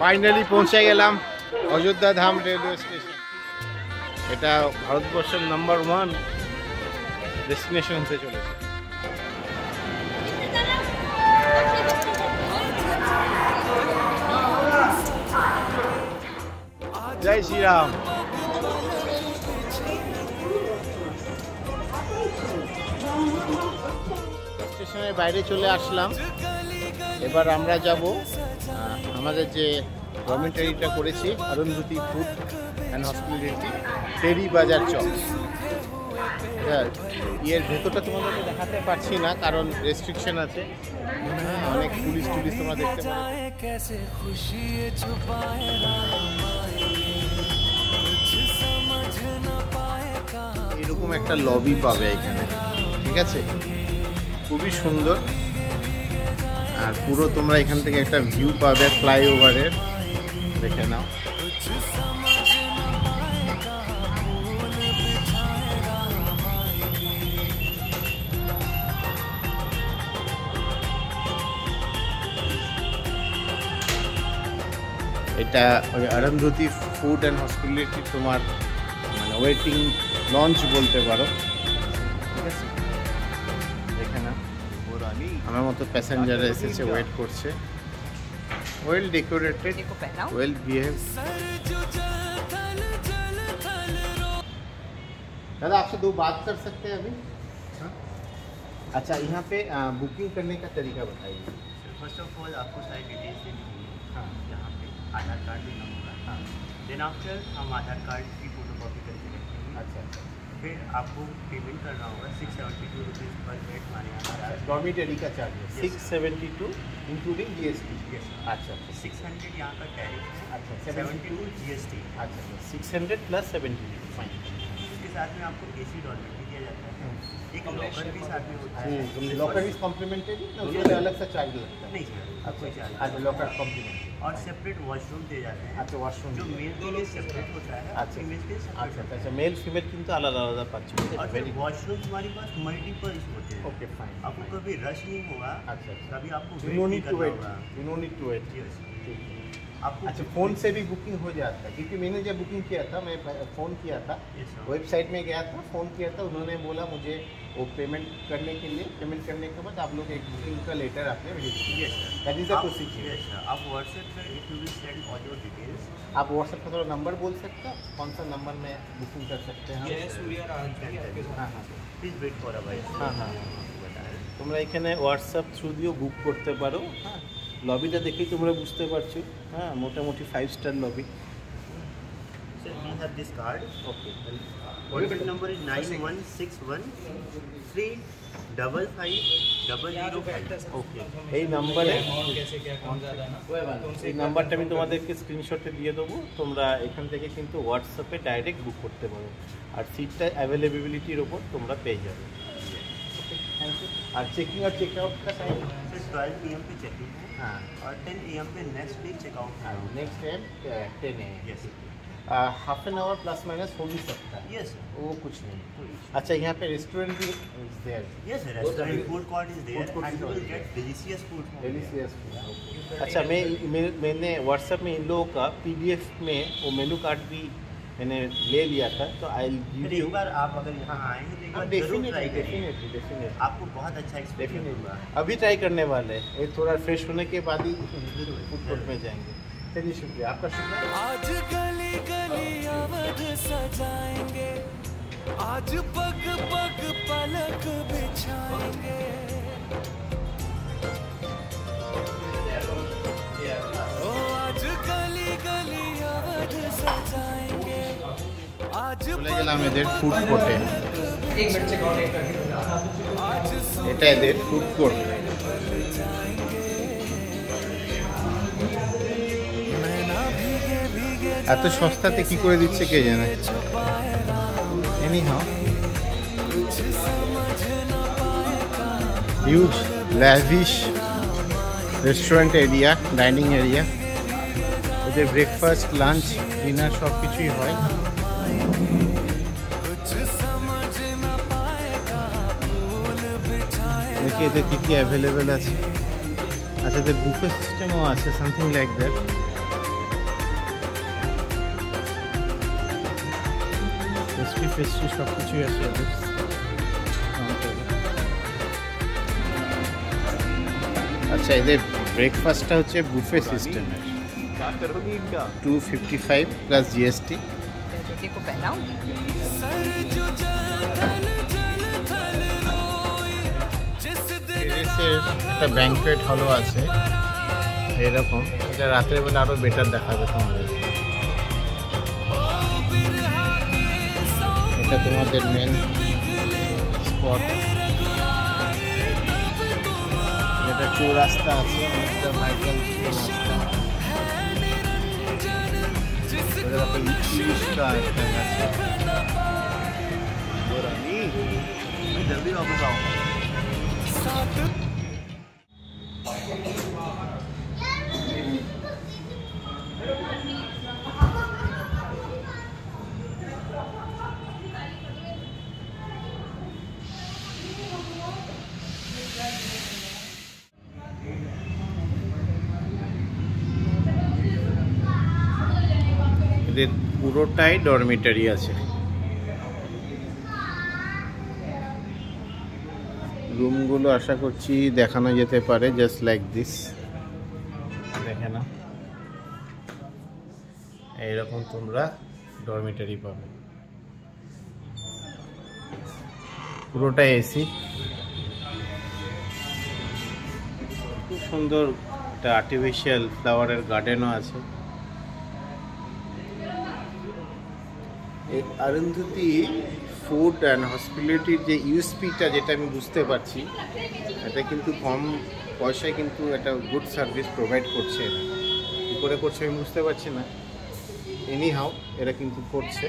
Finally পৌঁছে গেলাম অযোধ্যা ধাম railway station. এটা ভারতবর্ষের নাম্বার 1 ডেস্টিনেশন হতে চলেছে। জয় শ্রীরাম। স্টেশনের বাইরে চলে আসলাম। এবার আমরা যাব আমাদের যে ডরমিটরিটা করেছি অরুন্ধতী ফুড অ্যান্ড হসপিটালিটি, টেরি বাজার চক। এর ভেতরটা তোমাদেরকে দেখাতে পারছি না কারণ রেস্ট্রিকশন আছে, অনেক পুলিশ তোমরা দেখতে পাবে। এরকম একটা লবি পাবে এখানে, ঠিক আছে, খুবই সুন্দর। আর পুরো তোমরা এখান থেকে একটা ভিউ পাবে ফ্লাইওভারের, দেখে নাও। এটা ওই অরুন্ধতী ফুড অ্যান্ড হসপিটালিটি তোমার মানে ওয়েটিং লঞ্চ বলতে পারো, ঠিক আছে। দেখে না আমার মতো প্যাসেঞ্জার এসেছে, ওয়েট করছে। Well decorated, well behave. दादा आपसे 2 बात कर सकते हैं अभी? हाँ? अच्छा, यहाँ पे बुकिंग करने का तरीका बताइए। फर्स्ट ऑफ ऑल आपको सारी डिटेल्स देनी होगी। हाँ, यहाँ पे आधार कार्ड देना होगा। हाँ, देन आफ्टर हम आधार कार्ड की फोटो कॉपी करके रखेंगे। अच्छा। फिर आपको पेमेंट करना होगा 672 रुपीज़ पर हेड हमारे यहाँ। डॉर्मिटरी का चार्ज है 672 इंक्लूडिंग जीएसटी। यस। अच्छा, 600 यहाँ का टैरिफ है। अच्छा, 72 GST। अच्छा, 600 प्लस 70, फाइन। इसके साथ में आपको AC डॉर्मेटरी दिया जाता है, एक लॉकर भी साथ में होता है। लॉकर इज कॉम्प्लीमेंटरी ना, उसमें अलग से चार्ज लगता है? नहीं सर, कोई चार्ज अच्छा, लॉकर कॉम्प्लीमेंट्री। और सेपरेट वॉशरूम दिए जाते हैं। अच्छा, वॉशरूम जो मेल के लिए सेपरेट होता है, अच्छा, फीमेल के लिए अच्छा सेपरेट। अच्छा, मेल फीमेल किंतु आलादा आलादा पाচ্ছি। और फिर वॉशरूम हमारे पास मल्टीपर्स होते हैं। Okay, fine. आपको कभी रश नहीं होगा। अच्छा, कभी आपको यू वेट नो नहीं नीड टू करना वेट, होगा। You no need to wait. Yes। ठीक है। आपको अच्छा, फ़ोन से भी बुकिंग हो जाता है? क्योंकि मैंने जब बुकिंग किया था, मैं फ़ोन किया था, Yes, sir। वेबसाइट में गया था, फ़ोन किया था, उन्होंने बोला मुझे वो पेमेंट करने के लिए, पेमेंट करने के बाद आप लोग एक बुकिंग का लेटर आपने भेज दिया। Yes, sir। That is the आप- प्रोसीजर। Yes, sir। आप व्हाट्सएप पर if you will send all your details. आप व्हाट्सएप का थोड़ा नंबर बोल सकते हो, कौन सा नंबर में बुकिंग कर सकते हैं? हाँ हाँ please wait for a while. हाँ हाँ, তোমরা এখানে হোয়াটসঅ্যাপ থ্রু দিয়েও বুক করতে পারো। হ্যাঁ, লবিটা দেখেই তোমরা বুঝতে পারছো, হ্যাঁ, মোটামুটি 5 star lobby. Sir, we have this card. Okay, Contact number is 9161355005। ওকে, এই নাম্বারে এই নাম্বারটা আমি তোমাদেরকে স্ক্রিনশটে দিয়ে দেবো। তোমরা এখান থেকে কিন্তু হোয়াটসঅ্যাপে ডাইরেক্ট বুক করতে পারো, আর সিটটা অ্যাভেলেবিলিটির ওপর তোমরা পেয়ে যাবে। ওকে, থ্যাংক ইউ। আর চেকিং और चेकआउट का टाइम? सर 12 PM पे चेकिंग है हाँ, और 10 AM पे नेक्स्ट डे चेकआउट है। Next time 10 AM। Yes half an hour plus minus हो भी सकता है, यस वो कुछ नहीं। अच्छा, यहाँ पे रेस्टोरेंट भी there? Yes sir, restaurant food court is there Food court and is you will there. Get delicious food. Delicious food. अच्छा, मैंने व्हाट्सएप में इन लोगों का PDF में वो मेनू कार्ड भी मैंने ले लिया था, तो आई गिव फिर यू। एक बार आप अगर यहाँ आए हैं तो एक बार जरूर ट्राई करिए, डेफिनेटली आपको बहुत अच्छा एक्सपीरियंस होगा। अभी ट्राई करने वाले हैं, ये थोड़ा फ्रेश होने के बाद ही फूड कोर्ट में जाएंगे। चलिए, शुक्रिया आपका, शुक्रिया। आज गली गली अवध सजाएंगे, आज पग पग पलक बिछाएंगे। ओ आज गली गली अवध सजाएंगे, आज চলে গেলাম এদের ফুড কোর্টে। এটা এদের ফুড কোর্ট। এত সস্তাতে কি করে দিচ্ছে কে জানে। Anyhow, huge lavish restaurant area, dining area. এদের ব্রেকফাস্ট, লাঞ্চ, ডিনার সব কিছুই হয়। দেখি এদের কী কী অ্যাভেলেবেল আছে। আচ্ছা, তো বুফে সিস্টেমও আছে, সামথিং লাইক দ্যাট। পেস্ট্রি সব কিছুই আছে। আচ্ছা, এদের ব্রেকফাস্টটা হচ্ছে বুফে সিস্টেমের, 255 প্লাস জিএসটি। बेटे को पहनाऊं? একটা ব্যাংকুয়েট হলও আছে এরকম, এটা রাতের বেলা আরো বেটার দেখাবে তোমাদের। এটা তোমাদের মেন স্পট, এটা চৌরাস্তা আছে, অনেকটা ভাইটাল চৌরাস্তা। जल्दी वापस आओ। এদের পুরোটাই ডরমিটারি আছে। রুমগুলো আশা করছি দেখানো যেতে পারে, জাস্ট লাইক দিস। দেখে না, এইরকম তোমরা ডরমিটারি পাবে, পুরোটাই এসি। খুব সুন্দর একটা আর্টিফিশিয়াল ফ্লাওয়ারের গার্ডেনও আছে। এই অরুন্ধতী ফুড অ্যান্ড হসপিটালিটির যে ইউএসপিটা, যেটা আমি বুঝতে পারছি, এটা কিন্তু কম পয়সায় কিন্তু একটা গুড সার্ভিস প্রোভাইড করছে। কী করে করছে আমি বুঝতে পারছি না, এনি হাউ এরা কিন্তু করছে।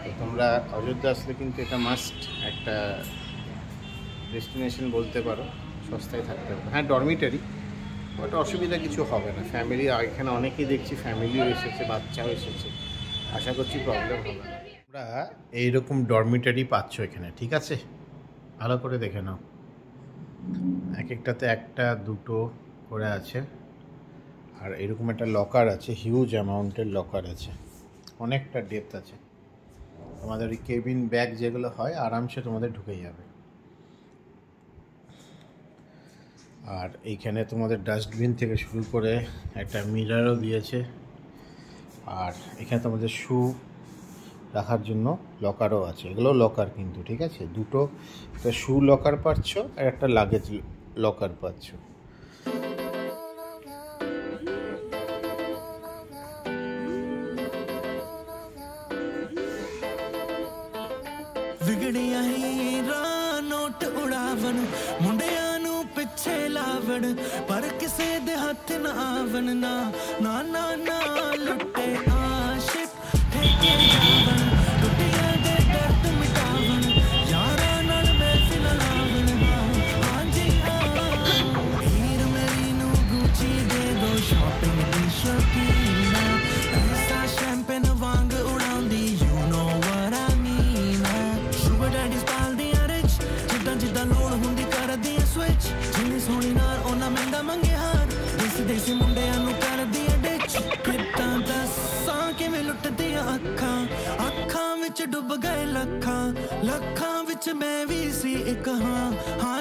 তো তোমরা অযোধ্যা আসলে কিন্তু এটা মাস্ট একটা ডেস্টিনেশন বলতে পারো, সস্তায় থাকতে হবে। হ্যাঁ, ডরমিটারি, ওটা অসুবিধা কিছু হবে না। ফ্যামিলি এখানে অনেকেই দেখছি, ফ্যামিলিও এসেছে, বাচ্চাও এসেছে, আশা করছি প্রবলেম হবে না। তোমরা এইরকম ডরমিটারি পাচ্ছ এখানে, ঠিক আছে? ভালো করে দেখে নাও, এক একটাতে একটা দুটো করে আছে, আর এরকম একটা লকার আছে, হিউজ অ্যামাউন্টের লকার আছে, অনেকটা ডেপথ আছে। তোমাদের ওই কেবিন ব্যাগ যেগুলো হয় আরামসে তোমাদের ঢুকে যাবে। আর এইখানে তোমাদের ডাস্টবিন থেকে শুরু করে একটা মিরারও দিয়েছে, আর এখানে তোমাদের শু রাখার জন্য লকারও আছে। এগুলো লকার কিন্তু, ঠিক আছে? দুটো, একটা শু লকার পাচ্ছ আর একটা লাগেজ লকার পাচ্ছ। ਵਿਗੜਿਆ ਹੀ ਨੋਟ ਉਡਾਵਣ ਮੁੰਡਿਆਂ ਨੂੰ ਪਿੱਛੇ ਲਾਵਣ, ਪਰ ਕਿਸੇ ਦੇ ਹੱਥ ਨਾ ਆਵਣ, ਨਾ ਨਾ ਨਾ ਨਾ ਲੁੱਟੇ ਆਸ਼ਿਕ ਠੇਕੇ ਜਾਵਣ, ਟੁੱਟਿਆਂ ਦੇ ਦਰਦ ਮਿਟਾਵਣ, ਯਾਰਾਂ ਨਾਲ ਮਹਿਫਿਲ ਲਾਵਣ। ਹਾਂਜੀ ਹਾਂ, ਹੀਰ ਮੇਰੀ ਨੂੰ ਗੁੱਚੀ ਦੇ ਦੋ, ਸ਼ਾਪਿੰਗ ਦੀ ਸ਼ੌਕੀਨਾ, ਐਸਾ ਸ਼ੈਂਪੇਨ ਵਾਂਗ ਉਡਾਉਂਦੀ, you know what I mean। Sugar daddies ਪਾਲਦੀਆਂ ਰਿਚ, ਜਿੱਦਾਂ ਜਿੱਦਾਂ ਲੋੜ ਹੁੰਦੀ ਕਰਦੀਆਂ ਸਵਿਚ, ਜਿੰਨੀ ਸੋਹਣੀ ਨਾਲ ਉਹਨਾਂ ਮਹਿੰਗਾ ਮੰਗੇ ਹਾਰ, ਦੇਸੀ ਦੇਸੀ ਮੁੰਡਿਆਂ ਨੂੰ ਕਰਦੀਆਂ ਡਿਚ। ਕਿੱਦਾਂ ਦੱਸਾਂ ਕਿਵੇਂ ਲੁੱਟਦੀਆਂ ਅੱਖਾਂ, ਅੱਖਾਂ ਵਿੱਚ ਡੁੱਬ ਗਏ ਲੱਖਾਂ, ਲੱਖਾਂ ਵਿੱਚ ਮੈਂ ਵੀ ਸੀ ਇੱਕ। ਹਾਂ ਹਾਂ